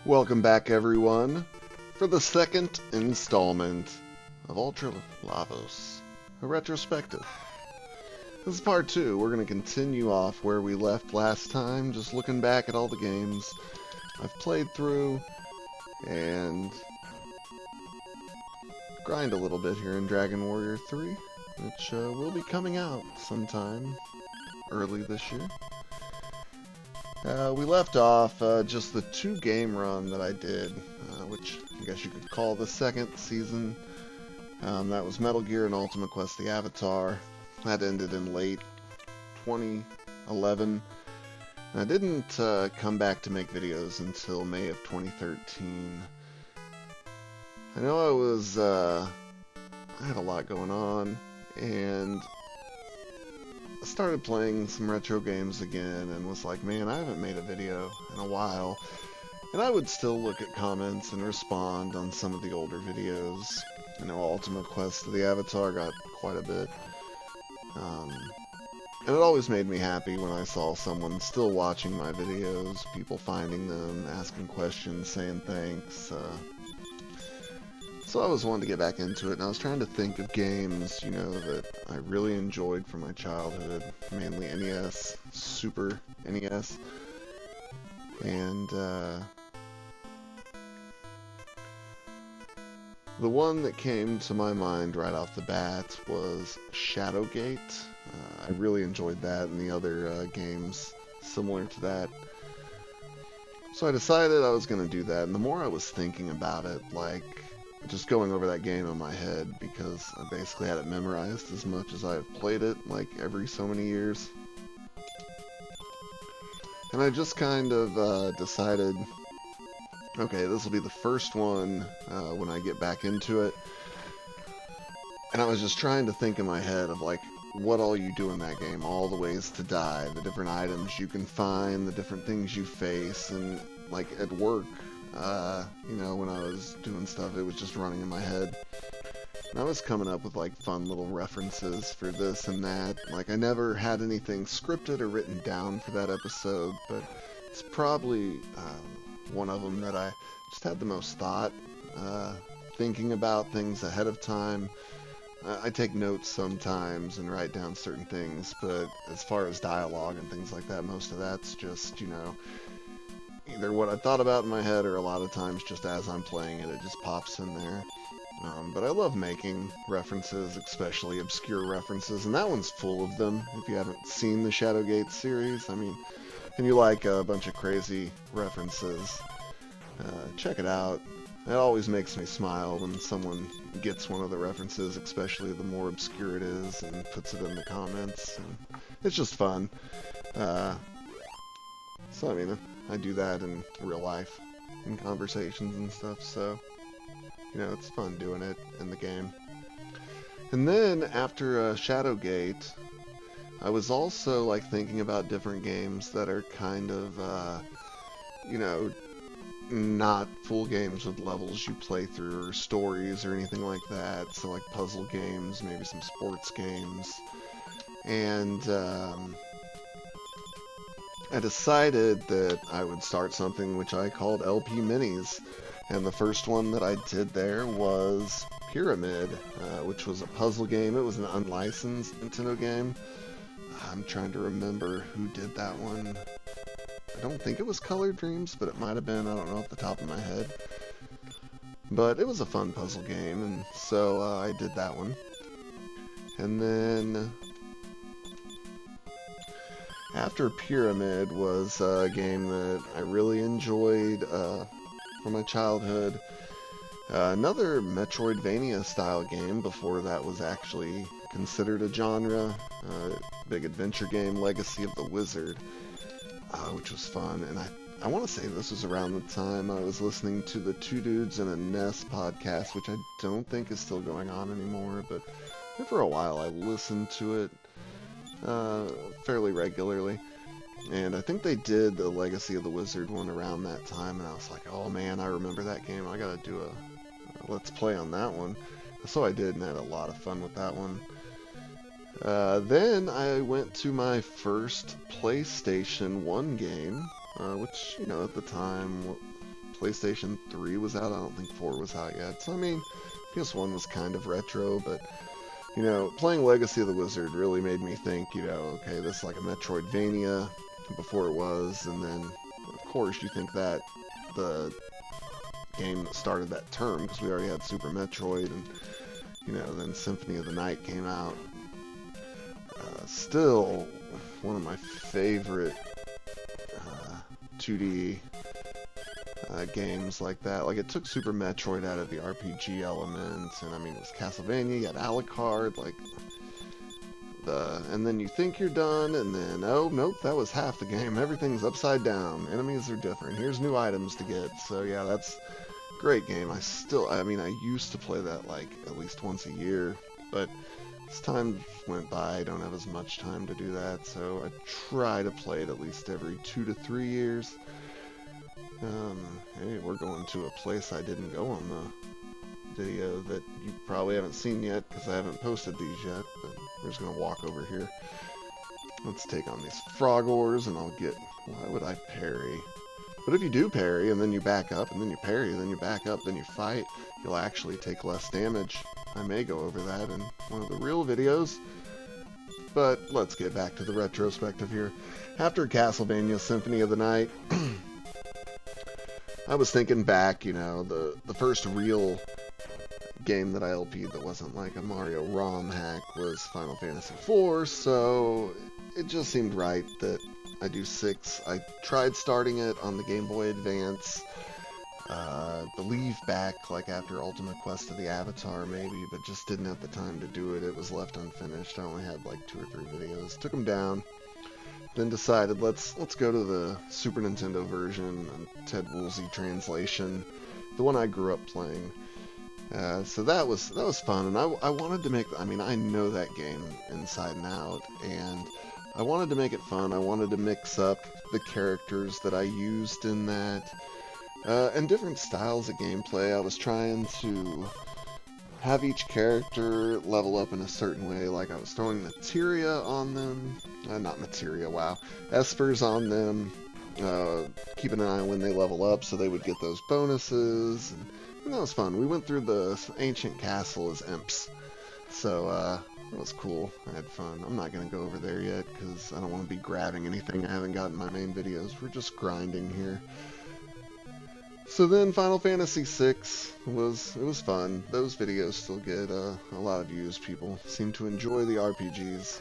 Welcome back, everyone, for the second installment of Ultralavos, a retrospective. This is part two. We're going to continue off where we left last time, just looking back at all the games I've played through and grind a little bit here in Dragon Warrior 3, which will be coming out sometime early this year. We left off just the two-game run that I did, which I guess you could call the second season. That was Metal Gear and Ultimate Quest the Avatar. That ended in late 2011. I didn't come back to make videos until May of 2013. I know I had a lot going on, and I started playing some retro games again and was like, man, I haven't made a video in a while. And I would still look at comments and respond on some of the older videos. You know, Ultimate Quest of the Avatar got quite a bit. And it always made me happy when I saw someone still watching my videos, people finding them, asking questions, saying thanks. So I was wanting to get back into it, and I was trying to think of games, you know, that I really enjoyed from my childhood, mainly NES, Super NES, and the one that came to my mind right off the bat was Shadowgate. I really enjoyed that and the other games similar to that. So I decided I was going to do that, and the more I was thinking about it, like, just going over that game in my head, because I basically had it memorized as much as I've played it, like, every so many years. And I just kind of decided, okay, this will be the first one when I get back into it. And I was just trying to think in my head of, like, what all you do in that game, all the ways to die, the different items you can find, the different things you face, and, like, at work, you know, when I was doing stuff, it was just running in my head. And I was coming up with, like, fun little references for this and that. Like, I never had anything scripted or written down for that episode, but it's probably one of them that I just had the most thought, thinking about things ahead of time. I take notes sometimes and write down certain things, but as far as dialogue and things like that, most of that's just, you know, either what I thought about in my head or a lot of times just as I'm playing it, it just pops in there. But I love making references, especially obscure references, and that one's full of them. If you haven't seen the Shadowgate series, I mean, and you like a bunch of crazy references, check it out. It always makes me smile when someone gets one of the references, especially the more obscure it is, and puts it in the comments. And it's just fun. So, I mean, I do that in real life, in conversations and stuff, so, you know, it's fun doing it in the game. And then, after Shadowgate, I was also, like, thinking about different games that are kind of, you know, not full games with levels you play through or stories or anything like that. So like puzzle games, maybe some sports games. And I decided that I would start something which I called LP Minis. And the first one that I did there was Pyramid, which was a puzzle game. It was an unlicensed Nintendo game. I'm trying to remember who did that one. I don't think it was Color Dreams, but it might have been. I don't know off the top of my head. But it was a fun puzzle game, and so I did that one. And then after Pyramid was a game that I really enjoyed from my childhood. Another Metroidvania style game before that was actually considered a genre. Big adventure game, Legacy of the Wizard. Which was fun, and I want to say this was around the time I was listening to the Two Dudes and a NES podcast, which I don't think is still going on anymore, but for a while I listened to it fairly regularly, and I think they did the Legacy of the Wizard one around that time, and I was like, oh man, I remember that game, I gotta do a Let's Play on that one. So I did, and I had a lot of fun with that one. Then I went to my first PlayStation 1 game, which, you know, at the time, PlayStation 3 was out. I don't think 4 was out yet. So, I mean, PS1 was kind of retro, but, you know, playing Legacy of the Wizard really made me think, you know, okay, this is like a Metroidvania before it was, and then, of course, you think that the game that started that term, because we already had Super Metroid, and, you know, then Symphony of the Night came out. Still, one of my favorite 2D games like that. Like, it took Super Metroid out of the RPG element, and I mean, it was Castlevania, you had Alucard, like, and then you think you're done, and then, oh, nope, that was half the game. Everything's upside down. Enemies are different. Here's new items to get. So, yeah, that's a great game. I mean, I used to play that, like, at least once a year, but as time went by, I don't have as much time to do that, so I try to play it at least every 2 to 3 years. Hey, we're going to a place I didn't go on the video that you probably haven't seen yet, because I haven't posted these yet, but we're just going to walk over here. Let's take on these frog ores, and I'll get... Why would I parry? But if you do parry, and then you back up, and then you parry, and then you back up, then you fight, you'll actually take less damage. I may go over that in one of the real videos, but let's get back to the retrospective here. After Castlevania Symphony of the Night, I was thinking back, you know, the first real game that I LP'd that wasn't like a Mario ROM hack was Final Fantasy IV, so it just seemed right that I do 6. I tried starting it on the Game Boy Advance, believe back like after Ultimate Quest of the Avatar maybe, but just didn't have the time to do it. It was left unfinished. I only had like 2 or 3 videos. Took them down. Then decided let's go to the Super Nintendo version, Ted Woolsey translation, the one I grew up playing. So that was fun, and I wanted to make. I mean, I know that game inside and out, and I wanted to make it fun. I wanted to mix up the characters that I used in that, and different styles of gameplay. I was trying to have each character level up in a certain way, like I was throwing materia on them, not materia, wow, espers on them, keeping an eye when they level up so they would get those bonuses, and that was fun. We went through the ancient castle as imps, so that was cool. I had fun. I'm not going to go over there yet because I don't want to be grabbing anything I haven't got in my main videos. We're just grinding here. So then Final Fantasy VI was fun. Those videos still get a lot of views. People seem to enjoy the RPGs.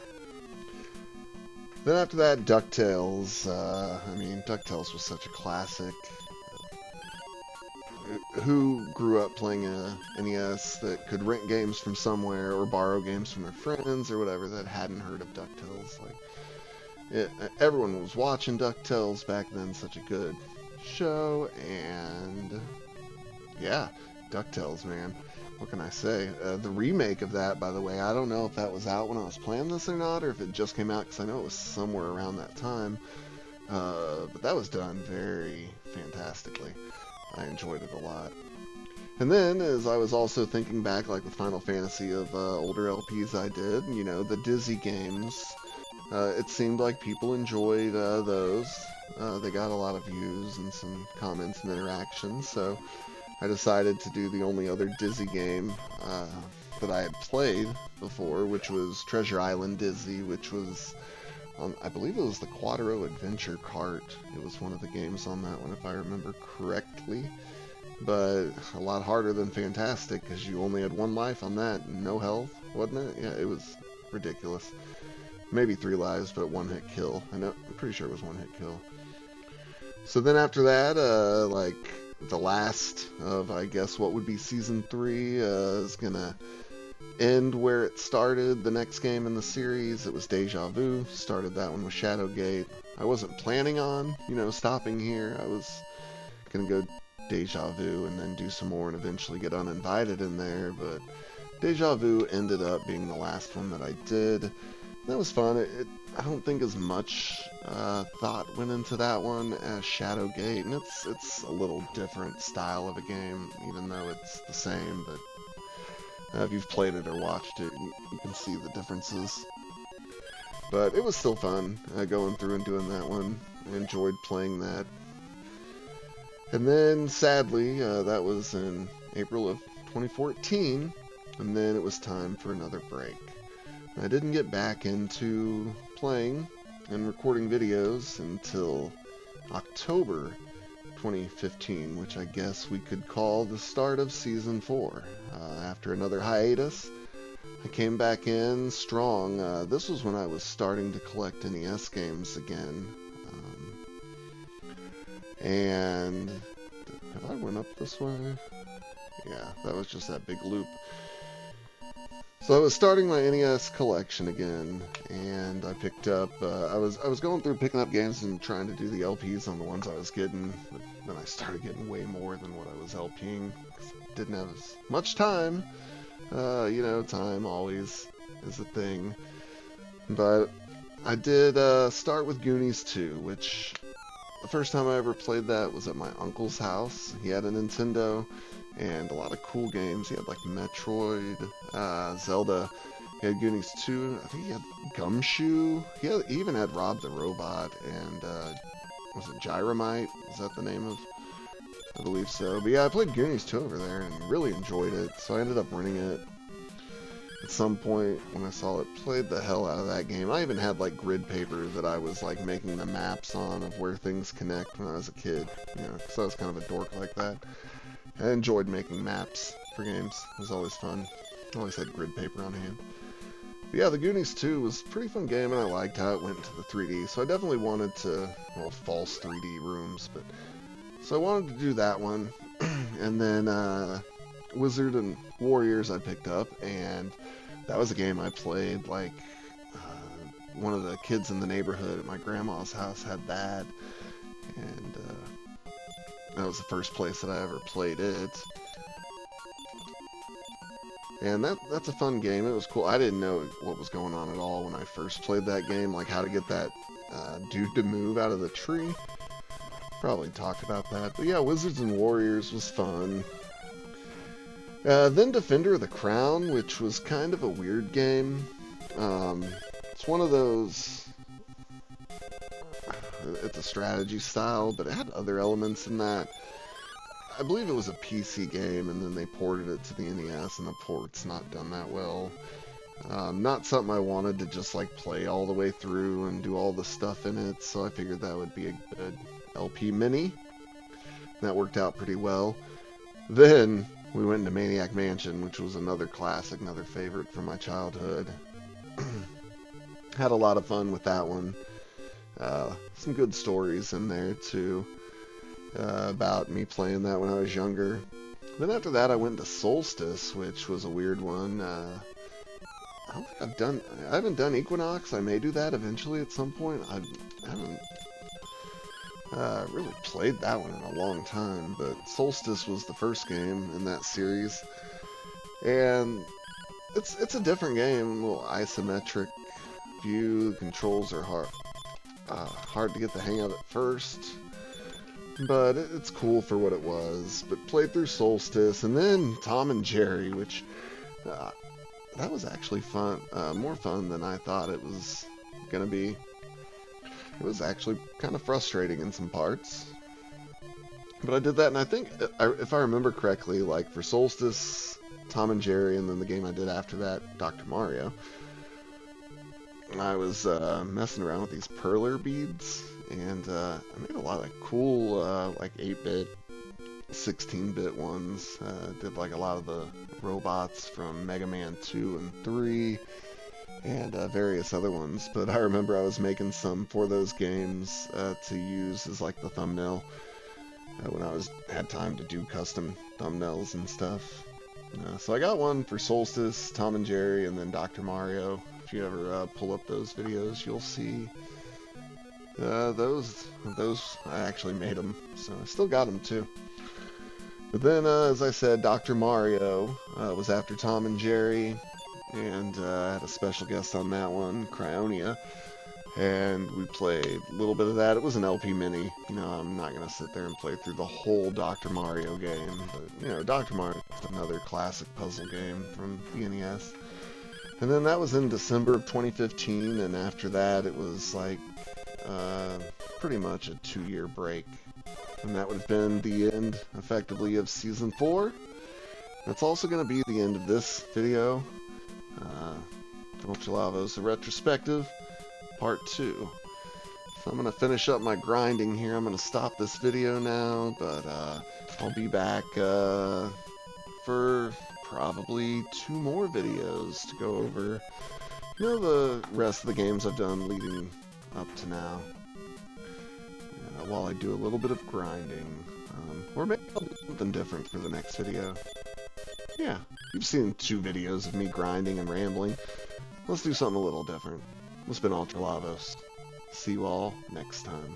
Then after that, DuckTales. I mean, DuckTales was such a classic. Who grew up playing a NES that could rent games from somewhere or borrow games from their friends or whatever that hadn't heard of DuckTales? Like, everyone was watching DuckTales back then. Such a good show, and yeah, DuckTales, man. What can I say? The remake of that, by the way, I don't know if that was out when I was playing this or not, or if it just came out, because I know it was somewhere around that time. But that was done very fantastically. I enjoyed it a lot. And then, as I was also thinking back, like with Final Fantasy of older LPs I did, you know, the Dizzy games, it seemed like people enjoyed those. They got a lot of views and some comments and interactions, so I decided to do the only other Dizzy game that I had played before, which was Treasure Island Dizzy, which was on, I believe it was the Quadro Adventure Cart. It was one of the games on that one, if I remember correctly, but a lot harder than Fantastic, because you only had 1 life on that, and no health, wasn't it? Yeah, it was ridiculous. Maybe 3 lives, but 1-hit kill. I'm pretty sure it was 1-hit kill. So then after that, like, the last of, I guess, what would be Season 3 is gonna end where it started. The next game in the series, it was Deja Vu. Started that one with Shadowgate. I wasn't planning on, you know, stopping here. I was gonna go Deja Vu and then do some more and eventually get Uninvited in there, but Deja Vu ended up being the last one that I did. That was fun. I don't think as much thought went into that one as Shadowgate, and it's a little different style of a game, even though it's the same, but if you've played it or watched it, you can see the differences. But it was still fun going through and doing that one. I enjoyed playing that. And then, sadly, that was in April of 2014, and then it was time for another break. I didn't get back into playing and recording videos until October 2015, which I guess we could call the start of Season 4. After another hiatus, I came back in strong. This was when I was starting to collect NES games again. And have I went up this way? Yeah, that was just that big loop. So I was starting my NES collection again, and I picked up. I was going through picking up games and trying to do the LPs on the ones I was getting, but then I started getting way more than what I was LPing. Didn't have as much time. You know, time always is a thing. But I did start with Goonies 2, which the first time I ever played that was at my uncle's house. He had a Nintendo and a lot of cool games. He had like Metroid, Zelda. He had Goonies 2. I think he had Gumshoe. He even had Rob the Robot and was it Gyromite? Is that the name of? I believe so. But yeah, I played Goonies 2 over there and really enjoyed it. So I ended up renting it. At some point when I saw it, played the hell out of that game. I even had like grid paper that I was like making the maps on of where things connect when I was a kid. You know, so I was kind of a dork like that. I enjoyed making maps for games. It was always fun. I always had grid paper on hand. But yeah, the Goonies 2 was a pretty fun game, and I liked how it went into the 3D. So I definitely wanted to, well, false 3D rooms, but so I wanted to do that one. And then Wizard and Warriors I picked up, and that was a game I played. Like one of the kids in the neighborhood at my grandma's house had that, and that was the first place that I ever played it. And that's a fun game. It was cool. I didn't know what was going on at all when I first played that game, like how to get that dude to move out of the tree. Probably talked about that. But yeah, Wizards and Warriors was fun. Then Defender of the Crown, which was kind of a weird game. It's one of those... It's a strategy style, but it had other elements in that. I believe it was a PC game, and then they ported it to the NES, and the port's not done that well. Not something I wanted to just like play all the way through and do all the stuff in it, so I figured that would be a good LP mini. That worked out pretty well. Then we went into Maniac Mansion, which was another classic, another favorite from my childhood. Had a lot of fun with that one. Some good stories in there too, about me playing that when I was younger. Then after that I went to Solstice, which was a weird one. I don't think I haven't done Equinox. I may do that eventually at some point. I haven't really played that one in a long time, but Solstice was the first game in that series, and it's a different game, a little isometric view. The controls are hard to get the hang of at first, but it's cool for what it was. But played through Solstice, and then Tom and Jerry, which that was actually fun, more fun than I thought it was gonna be. It was actually kind of frustrating in some parts. But I did that, and I think, if I remember correctly, like for Solstice, Tom and Jerry, and then the game I did after that, Dr. Mario, I was messing around with these perler beads, and I made a lot of cool, like 8-bit, 16-bit ones. Did like a lot of the robots from Mega Man 2 and 3, and various other ones. But I remember I was making some for those games to use as like the thumbnail when I had time to do custom thumbnails and stuff. So I got one for Solstice, Tom and Jerry, and then Dr. Mario. If you ever pull up those videos, you'll see those. I actually made them, so I still got them too. But then, as I said, Dr. Mario was after Tom and Jerry, and I had a special guest on that one, Cryonia, and we played a little bit of that. It was an LP mini. You know, I'm not going to sit there and play through the whole Dr. Mario game, but, you know, Dr. Mario is another classic puzzle game from the NES. And then that was in December of 2015, and after that it was like pretty much a 2-year break. And that would have been the end, effectively, of Season 4. That's also going to be the end of this video. Ultralavos, the Retrospective, Part 2. So I'm going to finish up my grinding here. I'm going to stop this video now, but I'll be back for probably 2 more videos to go over, you know, the rest of the games I've done leading up to now. While I do a little bit of grinding, or maybe I'll do something different for the next video. Yeah, you've seen 2 videos of me grinding and rambling. Let's do something a little different. It's been Ultralavos. See you all next time.